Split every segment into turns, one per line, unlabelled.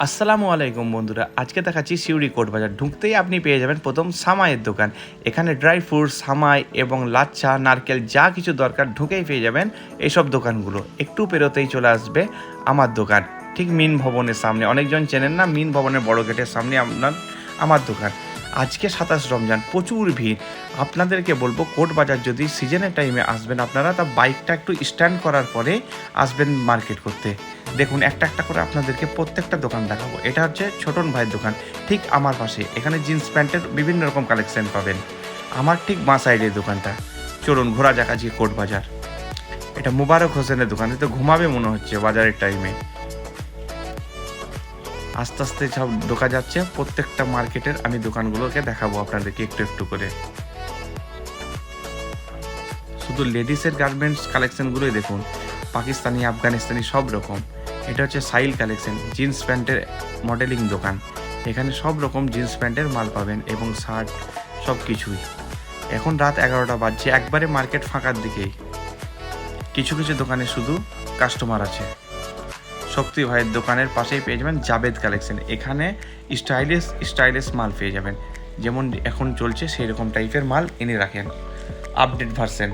আসসালামু আলাইকুম বন্ধুরা, আজকে দেখাচ্ছি সিউড়ি কোর্ট বাজার। ঢুকতেই আপনি পেয়ে যাবেন প্রথম সামাইয়ের দোকান। এখানে ড্রাই ফ্রুটস, সামাই এবং লাচ্ছা, নারকেল যা কিছু দরকার ঢুকেই পেয়ে যাবেন এইসব দোকানগুলো। একটু পেরোতেই চলে আসবে আমার দোকান, ঠিক মিন ভবনের সামনে। অনেকজন চেনেন না, মিন ভবনের বড় গেটের সামনে আমার দোকান। আজকে 27 রমজান, প্রচুর ভিড়। আপনাদেরকে বলবো কোর্ট বাজার যদি সিজনের টাইমে আসবেন আপনারা, তা বাইকটা একটু স্ট্যান্ড করার পরে আসবেন মার্কেট করতে। দেখুন একটা একটা করে আপনাদেরকে প্রত্যেকটা দোকান দেখাবো। এটা হচ্ছে ছোটন ভাইয়ের দোকান, ঠিক আমার পাশে। এখানে জিন্স প্যান্টের বিভিন্ন রকম কালেকশন পাবেন। আমার ঠিক বাঁ সাইডের দোকানটা। চলুন ঘোরা যাক আজকে কোর্ট বাজার। এটা মুবারক হোসেনের দোকান। তো ঘুমাবে মনে হচ্ছে বাজারের টাইমে। আস্তে আস্তে সব ঢোকা যাচ্ছে। প্রত্যেকটা মার্কেটের আমি দোকানগুলোকে দেখাবো আপনাদেরকে একটু একটু করে। শুধু লেডিসের গার্মেন্টস কালেকশনগুলোই দেখুন, পাকিস্তানি, আফগানিস্তানি সব রকম। এটা হচ্ছে সাইল কালেকশন, জিন্স প্যান্টের মডেলিং দোকান। এখানে সব রকম জিন্স প্যান্টের মাল পাবেন এবং শার্ট, সব কিছুই। এখন রাত 11টা বাজছে, একবারে মার্কেট ফাঁকার দিকেই। কিছু কিছু দোকানে শুধু কাস্টমার আছে। শক্তি ভাইয়ের দোকানের পাশেই পেয়ে যাবেন জাবেদ কালেকশন। এখানে স্টাইলিশ মাল পেয়ে যাবেন, যেমন এখন চলছে সেই রকম টাইপের মাল এনে রাখেন, আপডেট ভার্সন।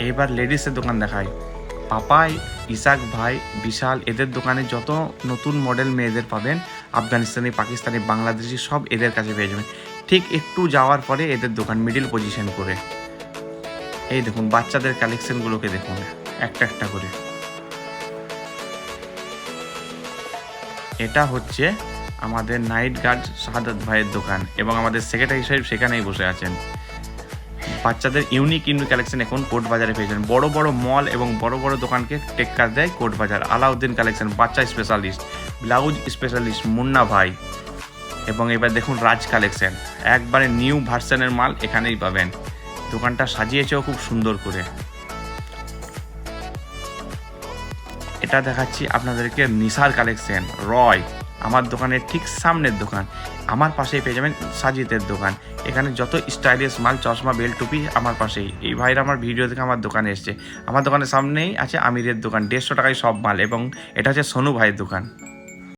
এবার লেডিসের দোকান দেখায়। পাপাই, ইসাক ভাই, বিশাল, এদের দোকানে যত নতুন মডেল মেয়েদের পাবেন, আফগানিস্তানি, পাকিস্তানি, বাংলাদেশি সব এদের কাছে পেয়ে যাবেন। ঠিক একটু যাওয়ার পরে এদের দোকান মিডিল পজিশন করে। এই দেখুন বাচ্চাদের কালেকশনগুলোকে দেখুন একটা একটা করে। এটা হচ্ছে আমাদের নাইট গার্ড শাহাদাত ভাইয়ের দোকান এবং আমাদের সেক্রেটারি সাহেব সেখানেই বসে আছেন। বাচ্চাদের ইউনিক কালেকশন এখন কোর্ট বাজারে পেয়ে যাবেন। বড় বড় মল এবং বড় বড় দোকানকে টেক্কার দেয় কোর্ট বাজার। আলাউদ্দিন কালেকশন, বাচ্চা স্পেশালিস্ট, ব্লাউজ স্পেশালিস্ট মুন্না ভাই। এবং এবার দেখুন রাজ কালেকশন, একবারে নিউ ভার্সনের মাল এখানেই পাবেন। দোকানটা সাজিয়েছেও খুব সুন্দর করে। এটা দেখাচ্ছি আপনাদেরকে নিসার কালেকশন, রয়, আমার দোকানের ঠিক সামনের দোকান। আমার পাশেই পেয়ে যাবেন সাজিদের দোকান। এখানে যত স্টাইলিশ মাল, চশমা, বেল, টুপি আমার পাশেই। এই ভাইরা আমার ভিডিও দেখে আমার দোকানে এসছে। আমার দোকানের সামনেই আছে আমিরের দোকান, 150 টাকায় সব মাল। এবং এটা হচ্ছে সোনু ভাইয়ের দোকান।